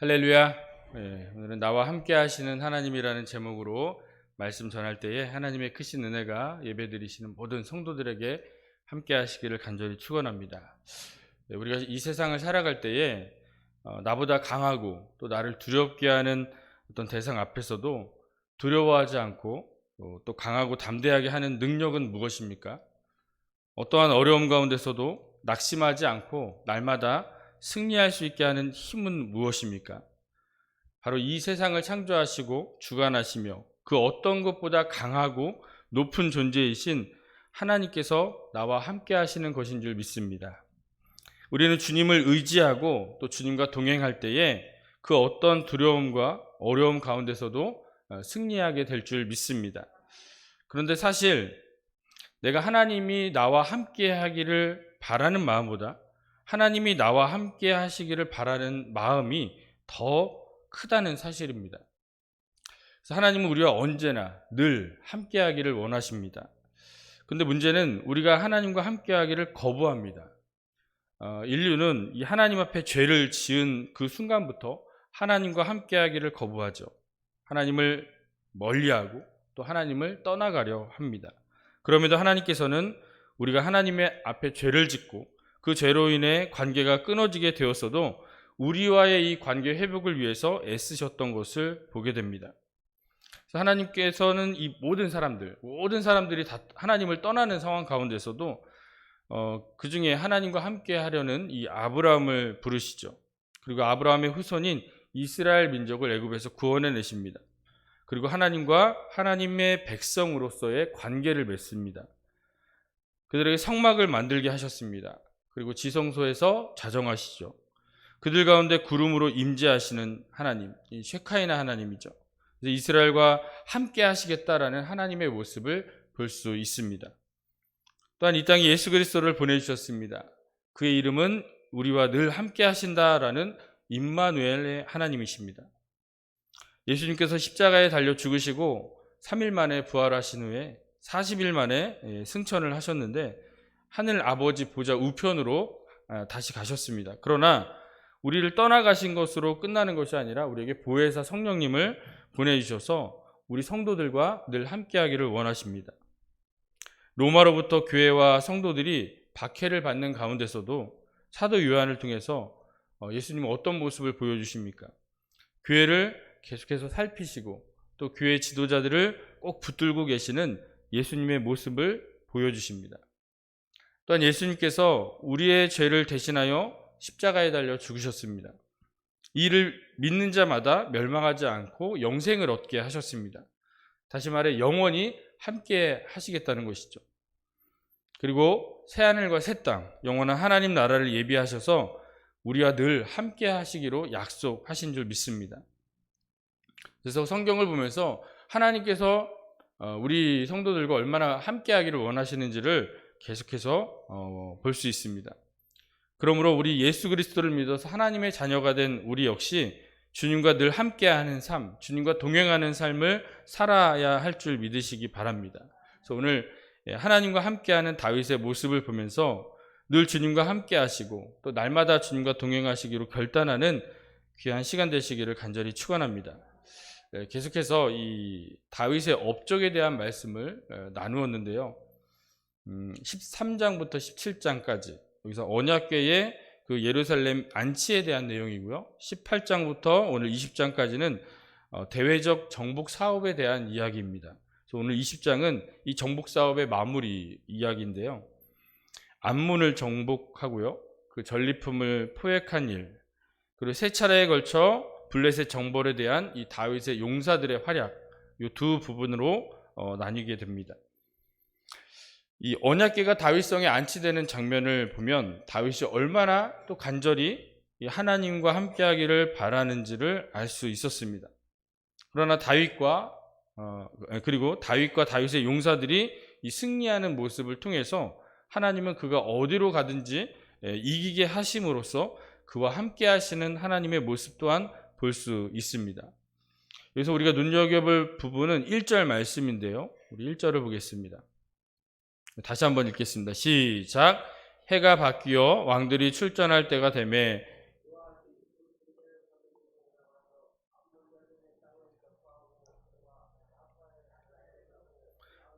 할렐루야. 오늘은 나와 함께 하시는 하나님이라는 제목으로 말씀 전할 때에 하나님의 크신 은혜가 예배드리시는 모든 성도들에게 함께 하시기를 간절히 축원합니다. 우리가 이 세상을 살아갈 때에 나보다 강하고 또 나를 두렵게 하는 어떤 대상 앞에서도 두려워하지 않고 또 강하고 담대하게 하는 능력은 무엇입니까? 어떠한 어려움 가운데서도 낙심하지 않고 날마다 승리할 수 있게 하는 힘은 무엇입니까? 바로 이 세상을 창조하시고 주관하시며 그 어떤 것보다 강하고 높은 존재이신 하나님께서 나와 함께 하시는 것인 줄 믿습니다. 우리는 주님을 의지하고 또 주님과 동행할 때에 그 어떤 두려움과 어려움 가운데서도 승리하게 될 줄 믿습니다. 그런데 사실 내가 하나님이 나와 함께 하기를 바라는 마음보다 하나님이 나와 함께 하시기를 바라는 마음이 더 크다는 사실입니다. 그래서 하나님은 우리와 언제나 늘 함께 하기를 원하십니다. 근데 문제는 우리가 하나님과 함께 하기를 거부합니다. 인류는 이 하나님 앞에 죄를 지은 그 순간부터 하나님과 함께 하기를 거부하죠. 하나님을 멀리하고 또 하나님을 떠나가려 합니다. 그럼에도 하나님께서는 우리가 하나님의 앞에 죄를 짓고 그 죄로 인해 관계가 끊어지게 되었어도 우리와의 이 관계 회복을 위해서 애쓰셨던 것을 보게 됩니다. 그래서 하나님께서는 이 모든 사람들이 다 하나님을 떠나는 상황 가운데서도 그 중에 하나님과 함께 하려는 이 아브라함을 부르시죠. 그리고 아브라함의 후손인 이스라엘 민족을 애굽에서 구원해 내십니다. 그리고 하나님과 하나님의 백성으로서의 관계를 맺습니다. 그들에게 성막을 만들게 하셨습니다. 그리고 지성소에서 자정하시죠. 그들 가운데 구름으로 임재하시는 하나님, 이 쉐카이나 하나님이죠. 이스라엘과 함께 하시겠다라는 하나님의 모습을 볼 수 있습니다. 또한 이 땅에 예수 그리스도를 보내주셨습니다. 그의 이름은 우리와 늘 함께 하신다라는 임마누엘의 하나님이십니다. 예수님께서 십자가에 달려 죽으시고 3일 만에 부활하신 후에 40일 만에 승천을 하셨는데 하늘 아버지 보좌 우편으로 다시 가셨습니다. 그러나 우리를 떠나가신 것으로 끝나는 것이 아니라 우리에게 보혜사 성령님을 보내주셔서 우리 성도들과 늘 함께하기를 원하십니다. 로마로부터 교회와 성도들이 박해를 받는 가운데서도 사도 요한을 통해서 예수님은 어떤 모습을 보여주십니까? 교회를 계속해서 살피시고 또 교회 지도자들을 꼭 붙들고 계시는 예수님의 모습을 보여주십니다. 또한 예수님께서 우리의 죄를 대신하여 십자가에 달려 죽으셨습니다. 이를 믿는 자마다 멸망하지 않고 영생을 얻게 하셨습니다. 다시 말해 영원히 함께 하시겠다는 것이죠. 그리고 새하늘과 새 땅, 영원한 하나님 나라를 예비하셔서 우리와 늘 함께 하시기로 약속하신 줄 믿습니다. 그래서 성경을 보면서 하나님께서 우리 성도들과 얼마나 함께 하기를 원하시는지를 계속해서 볼 수 있습니다. 그러므로 우리 예수 그리스도를 믿어서 하나님의 자녀가 된 우리 역시 주님과 늘 함께하는 삶, 주님과 동행하는 삶을 살아야 할 줄 믿으시기 바랍니다. 그래서 오늘 하나님과 함께하는 다윗의 모습을 보면서 늘 주님과 함께하시고 또 날마다 주님과 동행하시기로 결단하는 귀한 시간 되시기를 간절히 축원합니다. 계속해서 이 다윗의 업적에 대한 말씀을 나누었는데요. 13장부터 17장까지 여기서 언약궤의 그 예루살렘 안치에 대한 내용이고요. 18장부터 오늘 20장까지는 대외적 정복 사업에 대한 이야기입니다. 그래서 오늘 20장은 이 정복 사업의 마무리 이야기인데요. 암문을 정복하고요. 그 전리품을 포획한 일, 그리고 세 차례에 걸쳐 블레셋 정벌에 대한 이 다윗의 용사들의 활약, 이 두 부분으로 나뉘게 됩니다. 이 언약궤가 다윗성에 안치되는 장면을 보면 다윗이 얼마나 또 간절히 하나님과 함께하기를 바라는지를 알 수 있었습니다. 그러나 그리고 다윗과 다윗의 용사들이 이 승리하는 모습을 통해서 하나님은 그가 어디로 가든지 이기게 하심으로써 그와 함께하시는 하나님의 모습 또한 볼 수 있습니다. 그래서 우리가 눈여겨볼 부분은 1절 말씀인데요. 우리 1절을 보겠습니다. 다시 한번 읽겠습니다. 시작. 해가 바뀌어 왕들이 출전할 때가 되매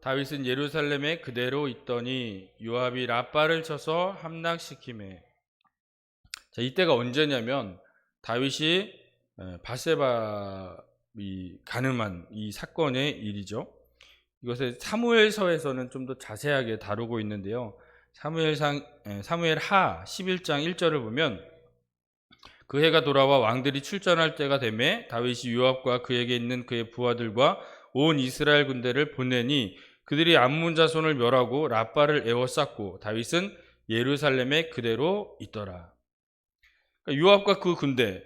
다윗은 예루살렘에 그대로 있더니 요압이 라빠를 쳐서 함락시키매. 자, 이때가 언제냐면 다윗이 밧세바이 가늠한 이 사건의 일이죠. 이것을 사무엘서에서는 좀 더 자세하게 다루고 있는데요. 사무엘하 11장 1절을 보면 그 해가 돌아와 왕들이 출전할 때가 되매 다윗이 요압과 그에게 있는 그의 부하들과 온 이스라엘 군대를 보내니 그들이 암몬 자손을 멸하고 라빠를 에워쌌고 다윗은 예루살렘에 그대로 있더라. 그러니까 요압과 그 군대,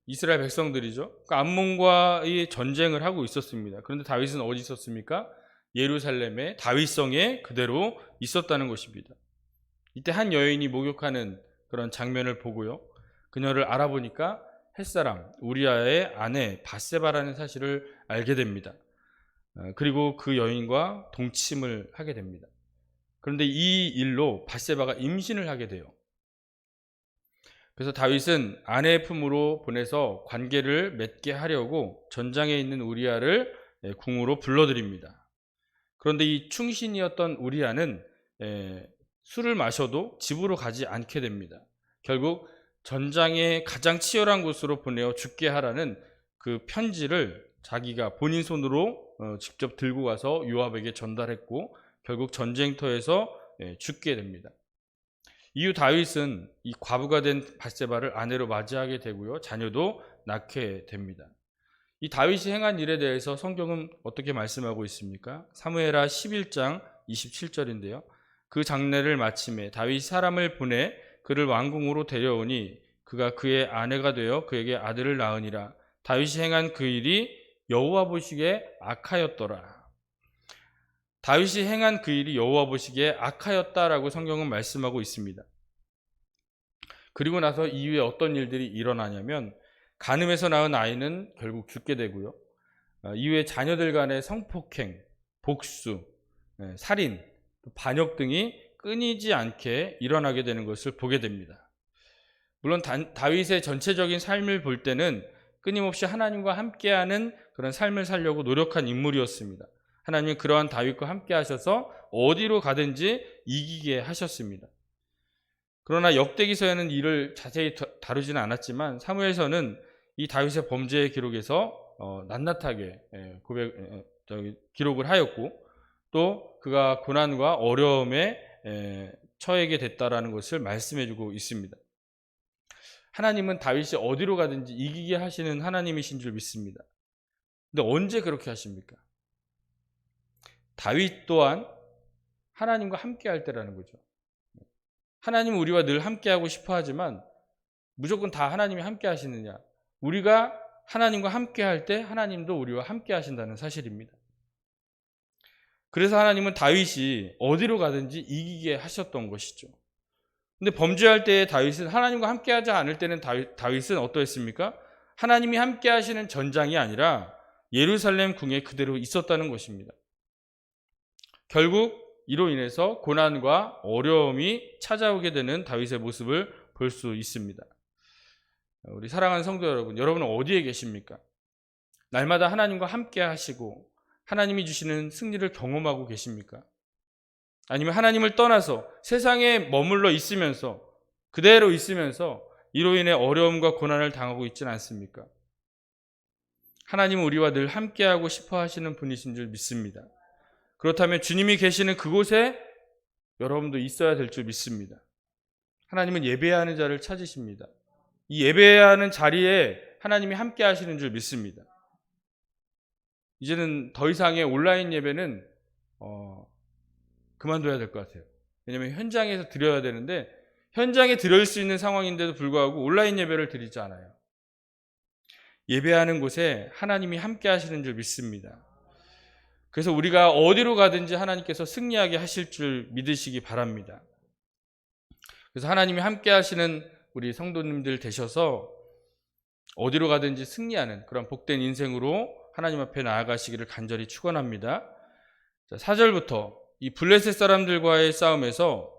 이스라엘 백성들이죠. 그러니까 암몬과의 전쟁을 하고 있었습니다. 그런데 다윗은 어디 있었습니까? 예루살렘의 다윗성에 그대로 있었다는 것입니다. 이때 한 여인이 목욕하는 그런 장면을 보고요. 그녀를 알아보니까 햇사람 우리아의 아내 밧세바라는 사실을 알게 됩니다. 그리고 그 여인과 동침을 하게 됩니다. 그런데 이 일로 밧세바가 임신을 하게 돼요. 그래서 다윗은 아내의 품으로 보내서 관계를 맺게 하려고 전장에 있는 우리아를 궁으로 불러들입니다. 그런데 이 충신이었던 우리아는 술을 마셔도 집으로 가지 않게 됩니다. 결국 전장의 가장 치열한 곳으로 보내어 죽게 하라는 그 편지를 자기가 본인 손으로 직접 들고 가서 요압에게 전달했고 결국 전쟁터에서 죽게 됩니다. 이후 다윗은 이 과부가 된 밧세바를 아내로 맞이하게 되고요. 자녀도 낳게 됩니다. 이 다윗이 행한 일에 대해서 성경은 어떻게 말씀하고 있습니까? 사무엘하 11장 27절인데요. 그 장례를 마침에 다윗이 사람을 보내 그를 왕궁으로 데려오니 그가 그의 아내가 되어 그에게 아들을 낳으니라. 다윗이 행한 그 일이 여호와 보시기에 악하였더라. 다윗이 행한 그 일이 여호와 보시기에 악하였다라고 성경은 말씀하고 있습니다. 그리고 나서 이후에 어떤 일들이 일어나냐면 간음에서 낳은 아이는 결국 죽게 되고요. 이후에 자녀들 간의 성폭행, 복수, 살인, 반역 등이 끊이지 않게 일어나게 되는 것을 보게 됩니다. 물론 다윗의 전체적인 삶을 볼 때는 끊임없이 하나님과 함께하는 그런 삶을 살려고 노력한 인물이었습니다. 하나님은 그러한 다윗과 함께 하셔서 어디로 가든지 이기게 하셨습니다. 그러나 역대기서에는 이를 자세히 다루지는 않았지만 사무엘서는 이 다윗의 범죄의 기록에서 낱낱하게 기록을 하였고 또 그가 고난과 어려움에 처하게 됐다라는 것을 말씀해주고 있습니다. 하나님은 다윗이 어디로 가든지 이기게 하시는 하나님이신 줄 믿습니다. 근데 언제 그렇게 하십니까? 다윗 또한 하나님과 함께 할 때라는 거죠. 하나님은 우리와 늘 함께하고 싶어 하지만 무조건 다 하나님이 함께 하시느냐? 우리가 하나님과 함께 할 때 하나님도 우리와 함께 하신다는 사실입니다. 그래서 하나님은 다윗이 어디로 가든지 이기게 하셨던 것이죠. 근데 범죄할 때 다윗은 하나님과 함께 하지 않을 때는 다윗은 어떠했습니까? 하나님이 함께 하시는 전장이 아니라 예루살렘 궁에 그대로 있었다는 것입니다. 결국 이로 인해서 고난과 어려움이 찾아오게 되는 다윗의 모습을 볼 수 있습니다. 우리 사랑하는 성도 여러분, 여러분은 어디에 계십니까? 날마다 하나님과 함께 하시고 하나님이 주시는 승리를 경험하고 계십니까? 아니면 하나님을 떠나서 세상에 머물러 있으면서 그대로 있으면서 이로 인해 어려움과 고난을 당하고 있지는 않습니까? 하나님은 우리와 늘 함께하고 싶어 하시는 분이신 줄 믿습니다. 그렇다면 주님이 계시는 그곳에 여러분도 있어야 될 줄 믿습니다. 하나님은 예배하는 자를 찾으십니다. 이 예배하는 자리에 하나님이 함께 하시는 줄 믿습니다. 이제는 더 이상의 온라인 예배는 그만둬야 될 것 같아요. 왜냐하면 현장에서 드려야 되는데 현장에 드릴 수 있는 상황인데도 불구하고 온라인 예배를 드리지 않아요. 예배하는 곳에 하나님이 함께 하시는 줄 믿습니다. 그래서 우리가 어디로 가든지 하나님께서 승리하게 하실 줄 믿으시기 바랍니다. 그래서 하나님이 함께 하시는 우리 성도님들 되셔서 어디로 가든지 승리하는 그런 복된 인생으로 하나님 앞에 나아가시기를 간절히 축원합니다. 4절부터 이 블레셋 사람들과의 싸움에서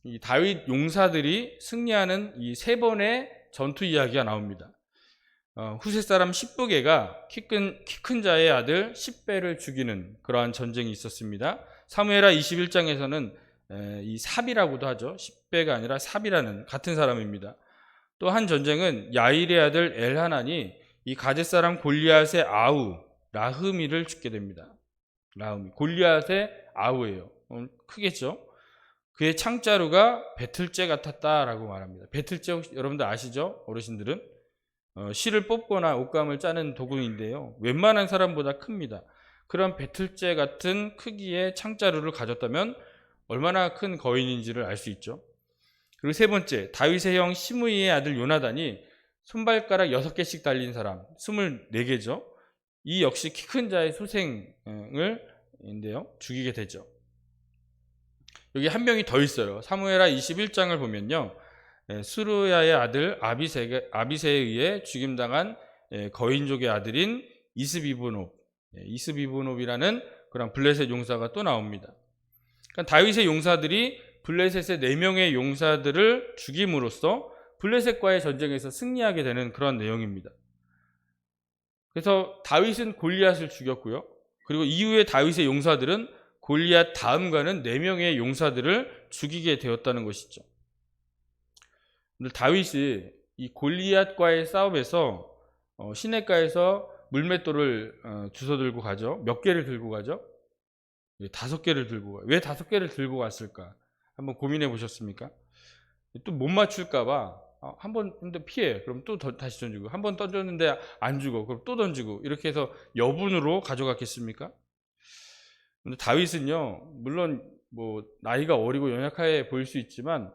이 다윗 용사들이 승리하는 이 세 번의 전투 이야기가 나옵니다. 후세 사람 십부개가 키 큰 자의 아들 십배를 죽이는 그러한 전쟁이 있었습니다. 사무엘하 21장에서는 이 삽이라고도 하죠. 십배가 아니라 삽이라는 같은 사람입니다. 또 한 전쟁은 야일의 아들 엘하난이 이 가뎃 사람 골리앗의 아우 라흐미를 죽게 됩니다. 라흐미, 골리앗의 아우예요. 크겠죠? 그의 창자루가 배틀째 같았다라고 말합니다. 배틀째 혹시 여러분들 아시죠? 어르신들은 실을 뽑거나 옷감을 짜는 도구인데요. 웬만한 사람보다 큽니다. 그런 배틀째 같은 크기의 창자루를 가졌다면 얼마나 큰 거인인지를 알 수 있죠. 그리고 세 번째, 다윗의 형 시므이의 아들 요나단이 손발가락 6개씩 달린 사람, 24개죠. 이 역시 키 큰 자의 소생을 죽이게 되죠. 여기 한 명이 더 있어요. 사무엘하 21장을 보면요. 수르야의 아들 아비새에 의해 죽임당한 거인족의 아들인 이스비브놉이라는 그런 블레셋 용사가 또 나옵니다. 그러니까 다윗의 용사들이 블레셋의 4명의 용사들을 죽임으로써 블레셋과의 전쟁에서 승리하게 되는 그런 내용입니다. 그래서 다윗은 골리앗을 죽였고요. 그리고 이후에 다윗의 용사들은 골리앗 다음가는 4명의 용사들을 죽이게 되었다는 것이죠. 다윗이 이 골리앗과의 싸움에서 시냇가에서 물맷돌을 주워 들고 가죠. 몇 개를 들고 가죠? 5개를 들고 가요. 왜 5개를 들고 갔을까? 한번 고민해 보셨습니까? 또 못 맞출까 봐 한 번 피해. 그럼 또 다시 던지고, 한 번 던졌는데 안 죽어. 그럼 또 던지고, 이렇게 해서 여분으로 가져갔겠습니까? 근데 다윗은요, 물론 뭐 나이가 어리고 연약해 보일 수 있지만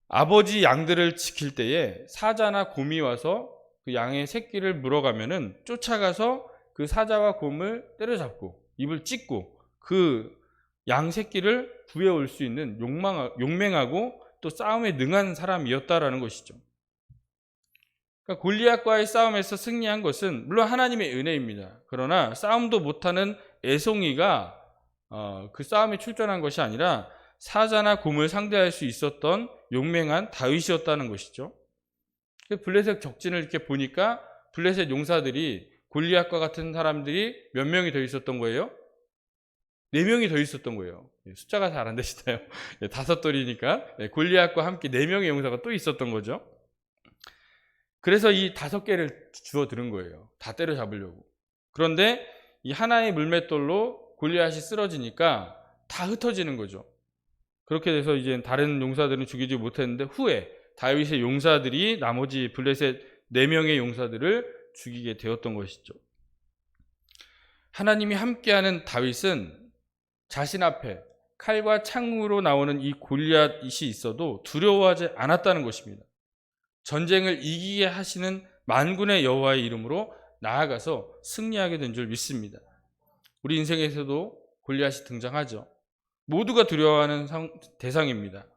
아버지 양들을 지킬 때에 사자나 곰이 와서 그 양의 새끼를 물어가면은 쫓아가서 그 사자와 곰을 때려잡고 입을 찢고 그 양 새끼를 구해올 수 있는 용맹하고 또 싸움에 능한 사람이었다라는 것이죠. 그러니까 골리앗과의 싸움에서 승리한 것은 물론 하나님의 은혜입니다. 그러나 싸움도 못하는 애송이가 그 싸움에 출전한 것이 아니라 사자나 곰을 상대할 수 있었던 용맹한 다윗이었다는 것이죠. 블레셋 적진을 이렇게 보니까 블레셋 용사들이 골리앗과 같은 사람들이 몇 명이 더 있었던 거예요? 4명이 더 있었던 거예요. 숫자가 잘 안 되시나요? 5돌이니까 골리앗과 함께 4명의 용사가 또 있었던 거죠. 그래서 이 5개를 주워 들은 거예요. 다 때려잡으려고. 그런데 이 하나의 물맷돌로 골리앗이 쓰러지니까 다 흩어지는 거죠. 그렇게 돼서 이제 다른 용사들은 죽이지 못했는데 후에 다윗의 용사들이 나머지 블레셋 4명의 용사들을 죽이게 되었던 것이죠. 하나님이 함께하는 다윗은 자신 앞에 칼과 창으로 나오는 이 골리앗이 있어도 두려워하지 않았다는 것입니다. 전쟁을 이기게 하시는 만군의 여호와의 이름으로 나아가서 승리하게 된 줄 믿습니다. 우리 인생에서도 골리앗이 등장하죠. 모두가 두려워하는 대상입니다.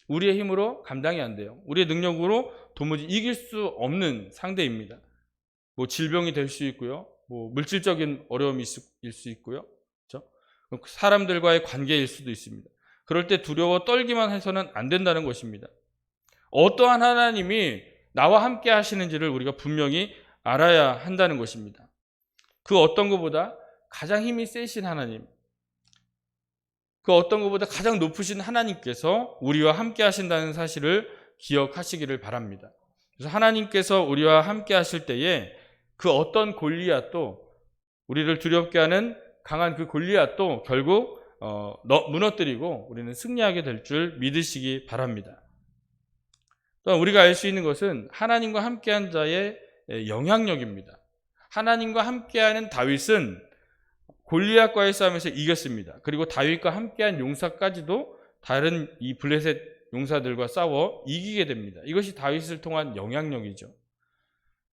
우리의 힘으로 감당이 안 돼요. 우리의 능력으로 도무지 이길 수 없는 상대입니다. 뭐 질병이 될 수 있고요. 뭐 물질적인 어려움이 있을 수 있고요. 그렇죠? 사람들과의 관계일 수도 있습니다. 그럴 때 두려워 떨기만 해서는 안 된다는 것입니다. 어떠한 하나님이 나와 함께 하시는지를 우리가 분명히 알아야 한다는 것입니다. 그 어떤 것보다 가장 힘이 세신 하나님, 그 어떤 것보다 가장 높으신 하나님께서 우리와 함께 하신다는 사실을 기억하시기를 바랍니다. 그래서 하나님께서 우리와 함께 하실 때에 그 어떤 골리앗도, 우리를 두렵게 하는 강한 그 골리앗도 결국 무너뜨리고 우리는 승리하게 될 줄 믿으시기 바랍니다. 또한 우리가 알 수 있는 것은 하나님과 함께한 자의 영향력입니다. 하나님과 함께하는 다윗은 골리앗과의 싸움에서 이겼습니다. 그리고 다윗과 함께한 용사까지도 다른 이 블레셋 용사들과 싸워 이기게 됩니다. 이것이 다윗을 통한 영향력이죠.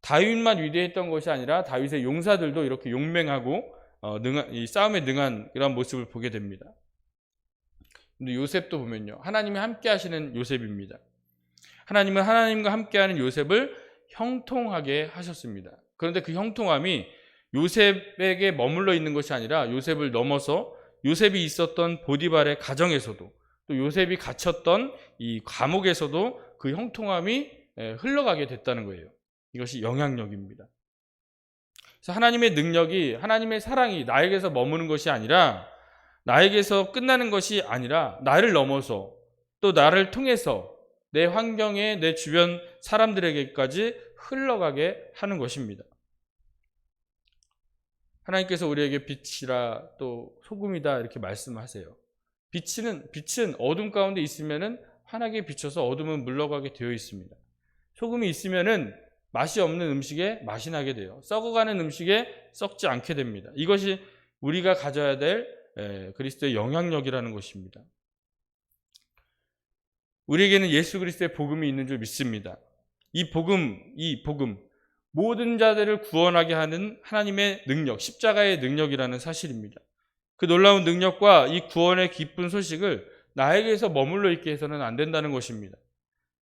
다윗만 위대했던 것이 아니라 다윗의 용사들도 이렇게 용맹하고 이 싸움에 능한 이런 모습을 보게 됩니다. 근데 요셉도 보면요, 하나님이 함께 하시는 요셉입니다. 하나님은 하나님과 함께하는 요셉을 형통하게 하셨습니다. 그런데 그 형통함이 요셉에게 머물러 있는 것이 아니라 요셉을 넘어서 요셉이 있었던 보디발의 가정에서도, 또 요셉이 갇혔던 이 감옥에서도 그 형통함이 흘러가게 됐다는 거예요. 이것이 영향력입니다. 그래서 하나님의 능력이, 하나님의 사랑이 나에게서 머무는 것이 아니라, 나에게서 끝나는 것이 아니라 나를 넘어서 또 나를 통해서 내 환경에, 내 주변 사람들에게까지 흘러가게 하는 것입니다. 하나님께서 우리에게 빛이라 또 소금이다 이렇게 말씀하세요. 빛은 어둠 가운데 있으면은 환하게 비춰서 어둠은 물러가게 되어 있습니다. 소금이 있으면은 맛이 없는 음식에 맛이 나게 돼요. 썩어가는 음식에 썩지 않게 됩니다. 이것이 우리가 가져야 될 그리스도의 영향력이라는 것입니다. 우리에게는 예수 그리스도의 복음이 있는 줄 믿습니다. 이 복음, 모든 자들을 구원하게 하는 하나님의 능력, 십자가의 능력이라는 사실입니다. 그 놀라운 능력과 이 구원의 기쁜 소식을 나에게서 머물러 있게 해서는 안 된다는 것입니다.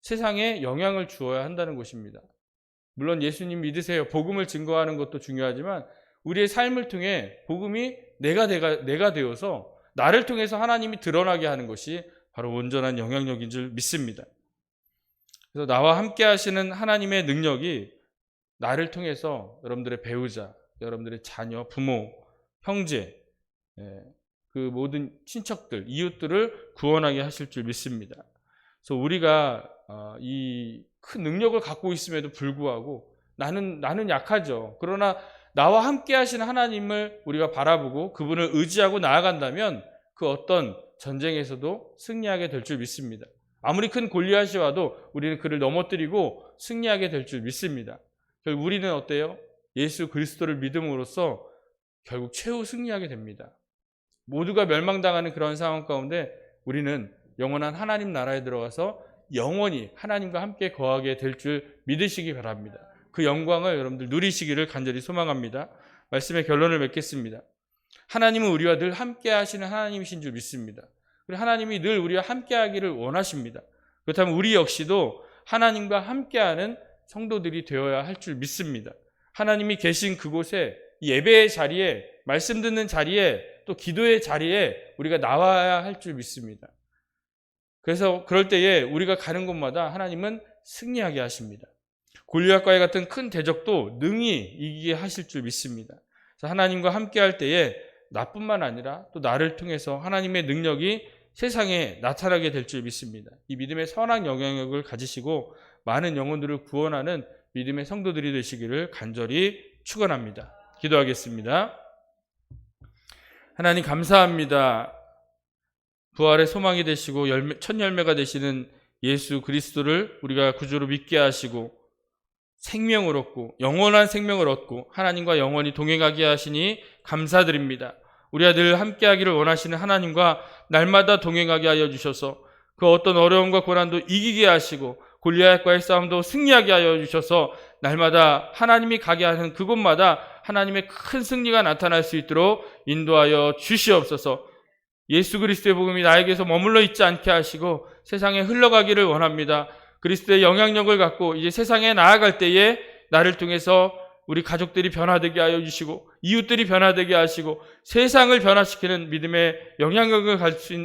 세상에 영향을 주어야 한다는 것입니다. 물론 예수님 믿으세요. 복음을 증거하는 것도 중요하지만 우리의 삶을 통해 복음이 내가 되어서 나를 통해서 하나님이 드러나게 하는 것이 바로 온전한 영향력인 줄 믿습니다. 그래서 나와 함께 하시는 하나님의 능력이 나를 통해서 여러분들의 배우자, 여러분들의 자녀, 부모, 형제, 그 모든 친척들, 이웃들을 구원하게 하실 줄 믿습니다. 그래서 우리가 이 큰 능력을 갖고 있음에도 불구하고 나는 약하죠. 그러나 나와 함께 하시는 하나님을 우리가 바라보고 그분을 의지하고 나아간다면 그 어떤 전쟁에서도 승리하게 될 줄 믿습니다. 아무리 큰 골리앗이 와도 우리는 그를 넘어뜨리고 승리하게 될 줄 믿습니다. 결국 우리는 어때요? 예수 그리스도를 믿음으로써 결국 최후 승리하게 됩니다. 모두가 멸망당하는 그런 상황 가운데 우리는 영원한 하나님 나라에 들어가서 영원히 하나님과 함께 거하게 될 줄 믿으시기 바랍니다. 그 영광을 여러분들 누리시기를 간절히 소망합니다. 말씀의 결론을 맺겠습니다. 하나님은 우리와 늘 함께 하시는 하나님이신 줄 믿습니다. 그리고 하나님이 늘 우리와 함께 하기를 원하십니다. 그렇다면 우리 역시도 하나님과 함께하는 성도들이 되어야 할 줄 믿습니다. 하나님이 계신 그곳에, 예배의 자리에, 말씀 듣는 자리에, 또 기도의 자리에 우리가 나와야 할 줄 믿습니다. 그래서 그럴 때에 우리가 가는 곳마다 하나님은 승리하게 하십니다. 골리앗과의 같은 큰 대적도 능히 이기게 하실 줄 믿습니다. 그래서 하나님과 함께 할 때에 나뿐만 아니라 또 나를 통해서 하나님의 능력이 세상에 나타나게 될 줄 믿습니다. 이 믿음의 선한 영향력을 가지시고 많은 영혼들을 구원하는 믿음의 성도들이 되시기를 간절히 축원합니다. 기도하겠습니다. 하나님 감사합니다. 부활의 소망이 되시고 첫 열매가 되시는 예수 그리스도를 우리가 구주로 믿게 하시고 생명을 얻고 영원한 생명을 얻고 하나님과 영원히 동행하게 하시니 감사드립니다. 우리가 늘 함께하기를 원하시는 하나님과 날마다 동행하게 하여 주셔서 그 어떤 어려움과 고난도 이기게 하시고 골리앗과의 싸움도 승리하게 하여 주셔서 날마다 하나님이 가게 하는 그곳마다 하나님의 큰 승리가 나타날 수 있도록 인도하여 주시옵소서. 예수 그리스도의 복음이 나에게서 머물러 있지 않게 하시고 세상에 흘러가기를 원합니다. 그리스도의 영향력을 갖고 이제 세상에 나아갈 때에 나를 통해서 우리 가족들이 변화되게 하여 주시고 이웃들이 변화되게 하시고 세상을 변화시키는 믿음의 영향력을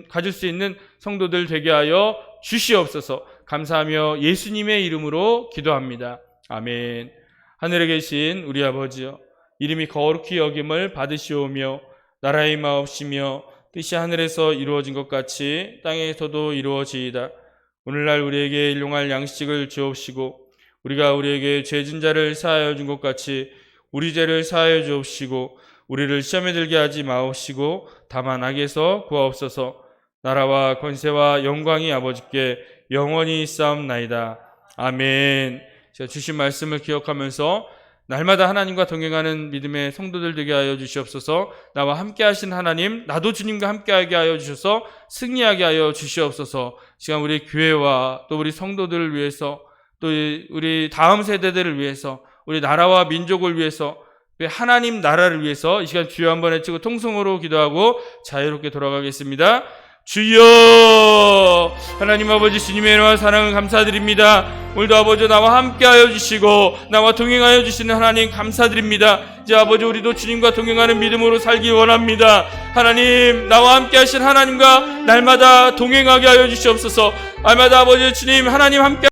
가질 수 있는 성도들 되게 하여 주시옵소서. 감사하며 예수님의 이름으로 기도합니다. 아멘. 하늘에 계신 우리 아버지여, 이름이 거룩히 여김을 받으시오며 나라의 마옵시며 뜻이 하늘에서 이루어진 것 같이 땅에서도 이루어지이다. 오늘날 우리에게 일용할 양식을 주옵시고 우리가 우리에게 죄진 자를 사하여 준 것 같이 우리 죄를 사하여 주옵시고 우리를 시험에 들게 하지 마옵시고 다만 악에서 구하옵소서. 나라와 권세와 영광이 아버지께 영원히 있사옵나이다. 아멘. 제가 주신 말씀을 기억하면서 날마다 하나님과 동행하는 믿음의 성도들 되게 하여 주시옵소서. 나와 함께 하신 하나님, 나도 주님과 함께하게 하여 주셔서 승리하게 하여 주시옵소서. 시간 우리 교회와 또 우리 성도들을 위해서, 또 우리 다음 세대들을 위해서, 우리 나라와 민족을 위해서, 하나님 나라를 위해서 이 시간 주여 한번 외치고 통성으로 기도하고 자유롭게 돌아가겠습니다. 주여, 하나님 아버지 주님의 은혜와 사랑을 감사드립니다. 오늘도 아버지 나와 함께하여 주시고 나와 동행하여 주시는 하나님 감사드립니다. 이제 아버지 우리도 주님과 동행하는 믿음으로 살기 원합니다. 하나님, 나와 함께하신 하나님과 날마다 동행하게 하여 주시옵소서. 날마다 아버지 주님 하나님 함께